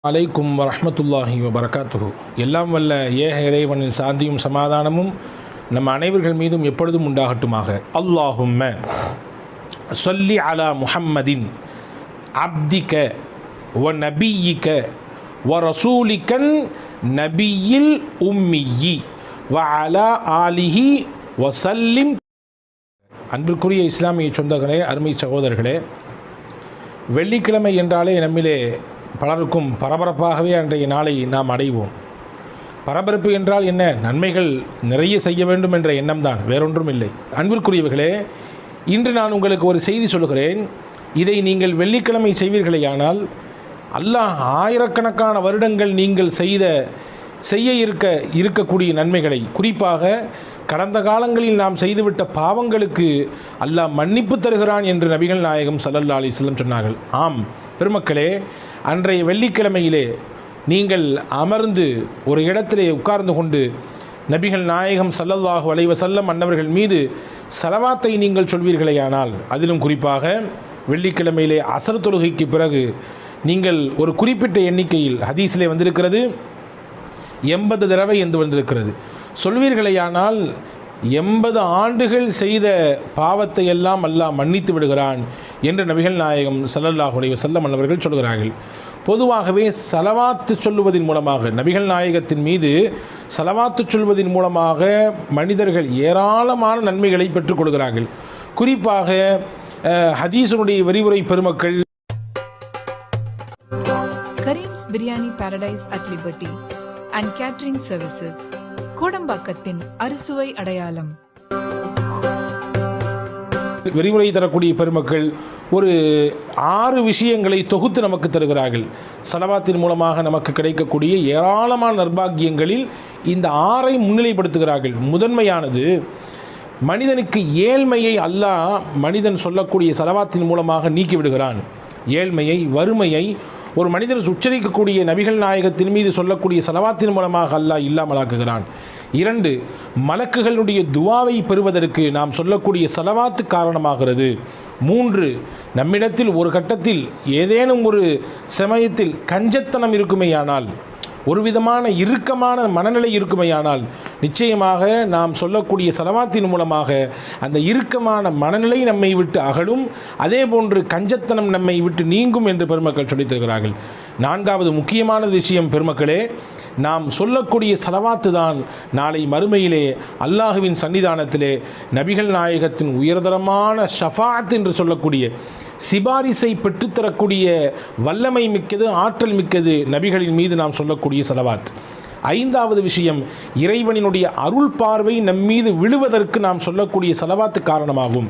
அலைக்கும் வரஹ்மத்துல்லாஹி வபரகாத்துஹு. எல்லாம் வல்ல ஏக இறைவனின் சாந்தியும் சமாதானமும் நம் அனைவர்கள் மீதும் எப்பொழுதும் உண்டாகட்டுமாக. அல்லாஹும்ம ஸல்லி அலா முஹம்மதின் அப்திக வ நபியிக வ ரசூலிகன் நபியில் உம்மியி வ அலா ஆலிஹி வ சல்லிம். அன்பிற்குரிய இஸ்லாமிய சொந்தங்களே, அருமை சகோதரர்களே, வெள்ளிக்கிழமை என்றாலே நம்மிலே பலருக்கும் பரபரப்பாகவே அன்றைய நாளை நாம் அடைவோம். பரபரப்பு என்றால் என்ன? நன்மைகள் நிறைய செய்ய வேண்டும் என்ற எண்ணம் தான், வேறொன்றும் இல்லை. அன்பிற்குரியவர்களே, இன்று நான் உங்களுக்கு ஒரு செய்தி சொல்கிறேன். இதை நீங்கள் வெள்ளிக்கிழமை செய்வீர்களேயானால் அல்லாஹ் ஆயிரக்கணக்கான வருடங்கள் நீங்கள் செய்ய இருக்கக்கூடிய நன்மைகளை, குறிப்பாக கடந்த காலங்களில் நாம் செய்துவிட்ட பாவங்களுக்கு அல்லாஹ் மன்னிப்பு தருகிறான் என்று நபிகள் நாயகம் ஸல்லல்லாஹு அலைஹி வஸல்லம் சொன்னார்கள். ஆம் பெருமக்களே, அன்றைய வெள்ளிக்கிழமையிலே நீங்கள் அமர்ந்து ஒரு இடத்திலே உட்கார்ந்து கொண்டு நபிகள் நாயகம் ஸல்லல்லாஹு அலைஹி வஸல்லம் அன்னவர்கள் மீது ஸலவாத்தை நீங்கள் சொல்வீர்களேயானால், அதிலும் குறிப்பாக வெள்ளிக்கிழமையிலே அசர் தொழுகைக்கு பிறகு நீங்கள் ஒரு குறிப்பிட்ட எண்ணிக்கையில், ஹதீஸிலே வந்திருக்கிறது 80 தடவை என்று வந்திருக்கிறது, சொல்வீர்களேயானால் 80 ஆண்டுகள் செய்த பாவத்தை எல்லாம் அல்லாஹ் மன்னித்து விடுகிறான் என்று நபிகள் நாயகம் ஸல்லல்லாஹு அலைஹி வஸல்லம் அவர்கள் சொல்கிறார்கள். பொதுவாகவே ஸலவாத்து சொல்லுவதன் மூலமாக, நபிகள் நாயகத்தின் மீது ஸலவாத்து சொல்வதன் மூலமாக மனிதர்கள் ஏராளமான நன்மைகளை பெற்றுக்கொள்கிறார்கள். குறிப்பாக ஹதீஸுடைய விரிவுரை பெருமக்கள் Karim's biryani paradise at liberty and catering services, கோடம்பாக்கத்தின் அறுசுவை அடையாளம். விரிவுரை தரக்கூடிய பெருமக்கள் ஒரு 6 விஷயங்களை தொகுத்து நமக்கு தருகிறார்கள். ஸலவாத்தின் மூலமாக நமக்கு கிடைக்கக்கூடிய ஏராளமான நற்பாக்கியங்களில் இந்த 6ஐ முன்னிலைப்படுத்துகிறார்கள். முதன்மையானது, மனிதனுக்கு ஏழ்மையை அல்லாஹ் மனிதன் சொல்லக்கூடிய ஸலவாத்தின் மூலமாக நீக்கிவிடுகிறான். ஏழ்மையை, வறுமையை ஒரு மனிதன் உச்சரிக்கக்கூடிய நபிகள் நாயகத்தின் மீது சொல்லக்கூடிய ஸலவாத்தின் மூலமாக அல்லாஹ் இல்லாமலாக்குகிறான். 2, மலக்குகளுடைய துவாவை பெறுவதற்கு நாம் சொல்லக்கூடிய ஸலவாத்து காரணமாகிறது. 3, நம்மிடத்தில் ஒரு கட்டத்தில் ஏதேனும் ஒரு சமயத்தில் கஞ்சத்தனம் இருக்குமேயானால், ஒரு விதமான இறுக்கமான மனநிலை இருக்குமேயானால், நிச்சயமாக நாம் சொல்லக்கூடிய ஸலவாத்தின் மூலமாக அந்த இறுக்கமான மனநிலை நம்மை விட்டு அகலும். அதே போன்று கஞ்சத்தனம் நம்மை விட்டு நீங்கும் என்று பெருமக்கள் சொல்லித் தருகிறார்கள். 4வது முக்கியமான விஷயம் பெருமக்களே, நாம் சொல்லக்கூடிய ஸலவாத்து தான் நாளை மறுமையிலே அல்லாஹுவின் சன்னிதானத்திலே நபிகள் நாயகத்தின் உயர்தரமான ஷஃபாஅத் என்று சொல்லக்கூடிய சிபாரிசை பெற்றுத்தரக்கூடிய வல்லமை மிக்கது, ஆற்றல் மிக்கது நபிகளின் மீது நாம் சொல்லக்கூடிய ஸலவாத். 5வது விஷயம், இறைவனினுடைய அருள் பார்வை நம்மீது விழுவதற்கு நாம் சொல்லக்கூடிய ஸலவாத்து காரணமாகும்.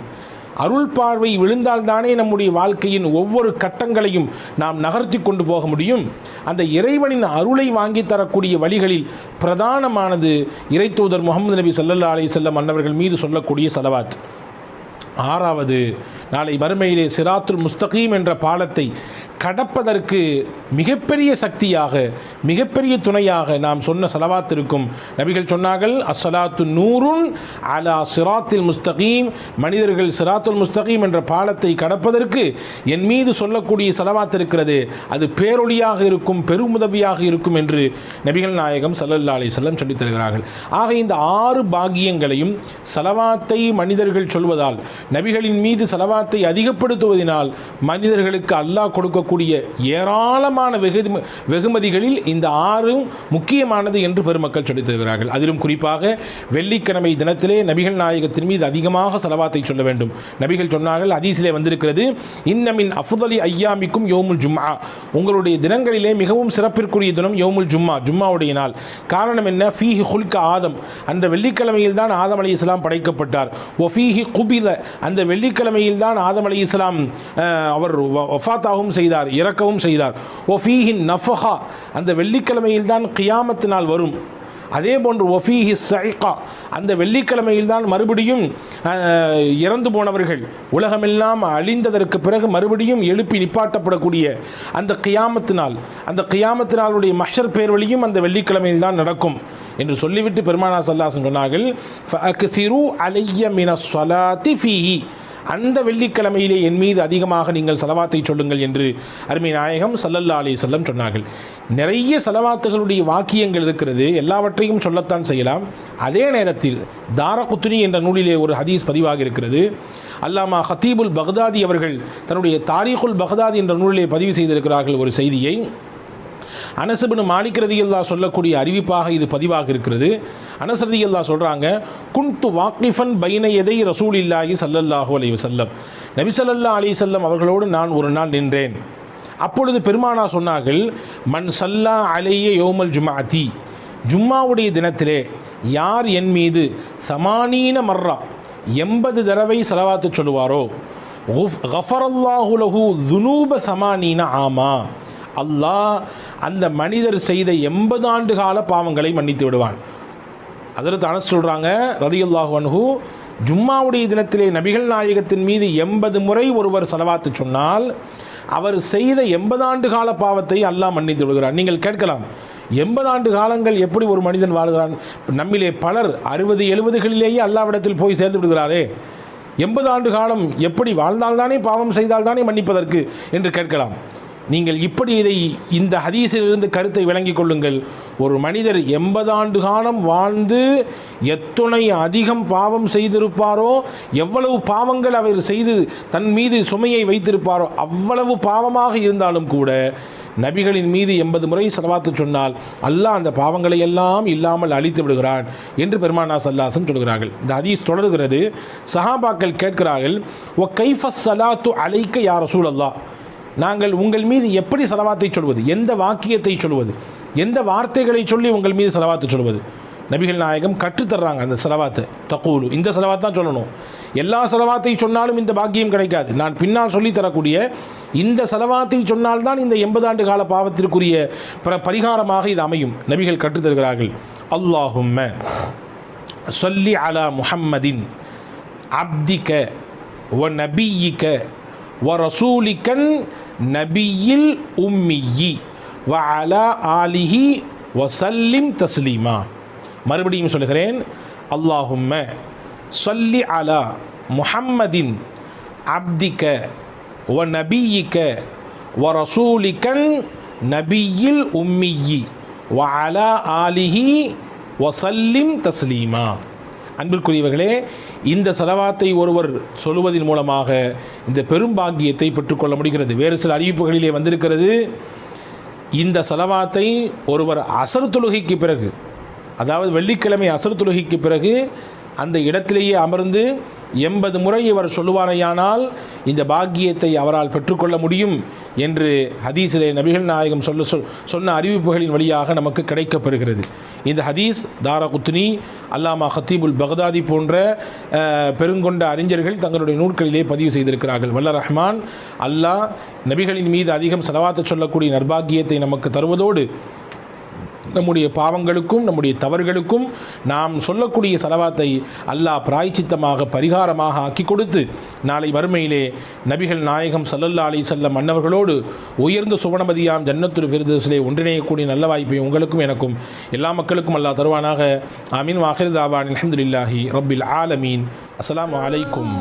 அருள் பார்வை விழுந்தால்தானே நம்முடைய வாழ்க்கையின் ஒவ்வொரு கட்டங்களையும் நாம் நகர்த்தி கொண்டு போக முடியும். அந்த இறைவனின் அருளை வாங்கி தரக்கூடிய வழிகளில் பிரதானமானது இறைத்தூதர் முஹம்மது நபி ஸல்லல்லாஹு அலைஹி வஸல்லம் அன்னவர்கள் மீது சொல்லக்கூடிய ஸலவாத். 6வது, நாளை மறுமையிலே சிராத்துல் முஸ்தகீம் என்ற பாலத்தை கடப்பதற்கு மிகப்பெரிய சக்தியாக, மிகப்பெரிய துணையாக நாம் சொன்ன ஸலவாத் இருக்கும். நபிகள் சொன்னார்கள், அஸ்ஸலாத்து நூறுன் அலா சிராத்தில் முஸ்தகீம். மனிதர்கள் சிராத்துல் முஸ்தகீம் என்ற பாலத்தை கடப்பதற்கு என் மீது சொல்லக்கூடிய ஸலவாத் இருக்கிறது, அது பேரொளியாக இருக்கும், பெருமுதவியாக இருக்கும் என்று நபிகள் நாயகம் ஸல்லல்லாஹு அலைஹி வஸல்லம் சொல்லித் தருகிறார்கள். ஆக இந்த 6 பாக்கியங்களையும் ஸலவாத்தை மனிதர்கள் சொல்வதால், நபிகளின் மீது ஸலவாத்தை அதிகப்படுத்துவதனால் மனிதர்களுக்கு அல்லாஹ் கொடுக்கக்கூடிய ஏராளமான வெகுமதிகளில் இந்த 6ம் முக்கியமானது என்று பெருமக்கள் சொல்லித் தருகிறார்கள். அதிலும் குறிப்பாக வெள்ளிக்கிழமை தினத்திலே நபிகள் நாயகத்தின் மீது அதிகமாக ஸலவாத்தை சொல்ல வேண்டும். நபிகள் சொன்னார்கள், ஹதீஸிலே வந்திருக்கிறது, இன்னமின் அஃதலி ஐயாமிக்கும் யௌமுல் ஜும்ஆ. உங்களுடைய தினங்களிலே மிகவும் சிறப்பிற்குரிய தினம் யௌமுல் ஜும்ஆ, ஜும்மாவுடைய நாள். காரணம் என்ன? ஃபீஹி குல்க ஆதம். அந்த வெள்ளிக்கிழமையில் தான் ஆதம் அலைஹிஸ்ஸலாம் படைக்கப்பட்டார். ஒஃபீஹி குபில. அந்த வெள்ளிக்கிழமையில் தான் ஆதம் அலைஹிஸ்ஸலாம் அவர் வஃபாத்தாகவும் செய்தார், இறக்கவும் செய்தார். ஒஃபீஹின் நஃபஹா. அந்த வெள்ளிக்கிழமையில் தான் கியாமத்து நாள் வரும். அதே போன்று ஒஃபீஹி ஸைகா. அந்த வெள்ளிக்கிழமையில் தான் மறுபடியும் இறந்து போனவர்கள் உலகமெல்லாம் அழிந்ததற்கு பிறகு மறுபடியும் எழுப்பி நிப்பாட்டப்படக்கூடிய அந்த கியாமத்து நாள், அந்த கியாமத்து நாளுடைய மஹ்ஷர் பேர்வழியும் அந்த வெள்ளிக்கிழமையில் தான் நடக்கும் என்று சொல்லிவிட்டு பெருமானார் ஸல்லல்லாஹு அலைஹி வஸல்லம் சொன்னார்கள், ஃபஅக்ஸிரு அலைய மினஸ் ஸலாத்தி ஃபீஹி. அந்த வெள்ளிக்கிழமையிலே என் மீது அதிகமாக நீங்கள் ஸலவாத்தை சொல்லுங்கள் என்று அருமை நாயகம் ஸல்லல்லாஹு அலைஹி வஸல்லம் சொன்னார்கள். நிறைய ஸலவாத்துகளுடைய வாக்கியங்கள் இருக்கிறது, எல்லாவற்றையும் சொல்லத்தான் செய்யலாம். அதே நேரத்தில் தாரகுத்னி என்ற நூலிலே ஒரு ஹதீஸ் பதிவாக இருக்கிறது. அல்லாமா ஹத்தீபுல் பக்தாதி அவர்கள் தன்னுடைய தாரீகுல் பக்தாதி என்ற நூலிலே பதிவு செய்திருக்கிறார்கள் ஒரு செய்தியை. அனஸ் இப்னு மாலிக் ரலியல்லாஹு சொல்லக்கூடிய அறிவிப்பாக இது பதிவாக இருக்கிறது. அனஸ் ரலியல்லாஹு சொல்கிறாங்க, குன்து வாக்கிஃபன் பைன யதை ரசூலில்லாஹி ஸல்லல்லாஹு அலைஹி வஸல்லம், நபி ஸல்லல்லாஹு அலைஹி வஸல்லம் அவர்களோடு நான் ஒரு நாள் நின்றேன். அப்பொழுது பெருமானா சொன்னார்கள், மன் ஸல்லா அலைய யௌமல் ஜும்ஆத்தி, ஜும்மாவுடைய தினத்திலே யார் என் மீது 80 மர்ரா 80 தடவை ஸலவாத்து சொல்லுவாரோ, கஃபரல்லாஹு லஹு ذுனூப 80 ஆமா, அல்லாஹ் அந்த மனிதர் செய்த 80 ஆண்டு கால பாவங்களை மன்னித்து விடுவான். ஹஜ்ரத் அனஸ் சொல்கிறாங்க ரலியல்லாஹு அன்ஹு, ஜும்மாவுடைய தினத்திலே நபிகள் நாயகத்தின் மீது 80 முறை ஒருவர் ஸலவாத்து சொன்னால் அவர் செய்த 80 ஆண்டு கால பாவத்தை அல்லாஹ் மன்னித்து விடுகிறான். நீங்கள் கேட்கலாம், 80 ஆண்டு காலங்கள் எப்படி ஒரு மனிதன் வாழ்கிறான்? நம்மிலே பலர் 60-70களிலேயே அல்லாஹ்விடத்தில் போய் சேர்ந்து விடுகிறாரே, 80 ஆண்டு காலம் எப்படி வாழ்ந்தால்தானே, பாவம் செய்தால்தானே மன்னிப்பதற்கு என்று கேட்கலாம். நீங்கள் இப்படி இந்த ஹதீஸிலிருந்து கருத்தை விளங்கிக் கொள்ளுங்கள். ஒரு மனிதர் 80 ஆண்டு காலம் வாழ்ந்து எத்துணை அதிகம் பாவம் செய்திருப்பாரோ, எவ்வளவு பாவங்கள் அவர் செய்து தன் மீது சுமையை வைத்திருப்பாரோ, அவ்வளவு பாவமாக இருந்தாலும் கூட நபிகளின் மீது 80 முறை ஸலவாத்து சொன்னால் அல்லாஹ் அந்த பாவங்களை எல்லாம் இல்லாமல் அழித்து விடுகிறான் என்று பெருமானா ஸல்லல்லாஹு அலைஹி வஸல்லம் சொல்கிறார்கள். இந்த ஹதீஸ் தொடர்கிறது. சஹாபாக்கள் கேட்கிறார்கள், ஒ கைஃபஸ் ஸலாத்து அலைக்க யா ரசூலல்லாஹ், நாங்கள் உங்கள் மீது எப்படி ஸலவாத்தை சொல்வது, எந்த வாக்கியத்தை சொல்வது, எந்த வார்த்தைகளை சொல்லி உங்கள் மீது ஸலவாத்து சொல்வது? நபிகள் நாயகம் கற்றுத்தர்றாங்க அந்த ஸலவாத்தை. தகூலு, இந்த ஸலவாத் தான் சொல்லணும். எல்லா ஸலவாத்தை சொன்னாலும் இந்த பாக்கியம் கிடைக்காது. நான் பின்னால் சொல்லித்தரக்கூடிய இந்த ஸலவாத்தை சொன்னால்தான் இந்த 80 ஆண்டு கால பாவத்திற்குரிய பரிகாரமாக இது அமையும். நபிகள் கற்றுத்தருகிறார்கள், அல்லாஹும்ம ஸல்லி அலா முஹம்மதின் அப்திக வ நபியிக வ ரசூலிகன் நபியில் உம்மியி வ அலா ஆலிஹி வசல்லிம் தஸ்லீமா. மறுபடியும் சொல்கிறேன், அல்லாஹும்ம ஸல்லி அலா முஹம்மதின் அப்திக வ நபியிக வ ரசூலிகன் நபியில் உம்மியி வ அலா ஆலிஹி வசல்லிம் தஸ்லீமா. அன்பிற்குரியவர்களே, இந்த ஸலவாத்தை ஒருவர் சொல்லுவதன் மூலமாக இந்த பெரும் பாக்கியத்தை பெற்றுக்கொள்ள முடிகிறது. வேறு சில அறிவிப்புகளிலே வந்திருக்கிறது, இந்த ஸலவாத்தை ஒருவர் அஸர் தொழுகைக்கு பிறகு, அதாவது வெள்ளிக்கிழமை அஸர் தொழுகைக்கு பிறகு அந்த இடத்திலேயே அமர்ந்து 80 முறை இவர் சொல்லுவாரையானால் இந்த பாக்கியத்தை அவரால் பெற்றுக்கொள்ள முடியும் என்று ஹதீஸிலே நபிகள் நாயகம் சொன்ன அறிவிப்புகளின் வழியாக நமக்கு கிடைக்கப்பெறுகிறது. இந்த ஹதீஸ் தாரகுத்னி, அல்லாமா ஹத்தீபுல் பக்தாதி போன்ற பெருங்கொண்ட அறிஞர்கள் தங்களுடைய நூல்களிலே பதிவு செய்திருக்கிறார்கள். வல்ல ரஹ்மான் அல்லாஹ் நபிகளின் மீது அதிகம் ஸலவாத்து சொல்லக்கூடிய நற்பாக்கியத்தை நமக்கு தருவதோடு நம்முடைய பாவங்களுக்கும் நம்முடைய தவறுகளுக்கும் நாம் சொல்லக்கூடிய ஸலவாத்தை அல்லாஹ் பிராயச்சித்தமாக பரிகாரமாக ஆக்கி கொடுத்து நாளை வறுமையிலே நபிகள் நாயகம் ஸல்லல்லாஹு அலைஹி வஸல்லம் அன்னவர்களோடு உயர்ந்த சுவனபதியாம் ஜன்னத்துல் ஃபிர்தௌஸிலே ஒன்றிணையக்கூடிய நல்ல வாய்ப்பை உங்களுக்கும் எனக்கும் எல்லா மக்களுக்கும் அல்லாஹ் தருவானாக. ஆமீன். வாஹிர் தாவான் அல்ஹம்துலில்லாஹி ரப்பில் ஆலமீன். அஸ்ஸலாமு அலைக்கும்.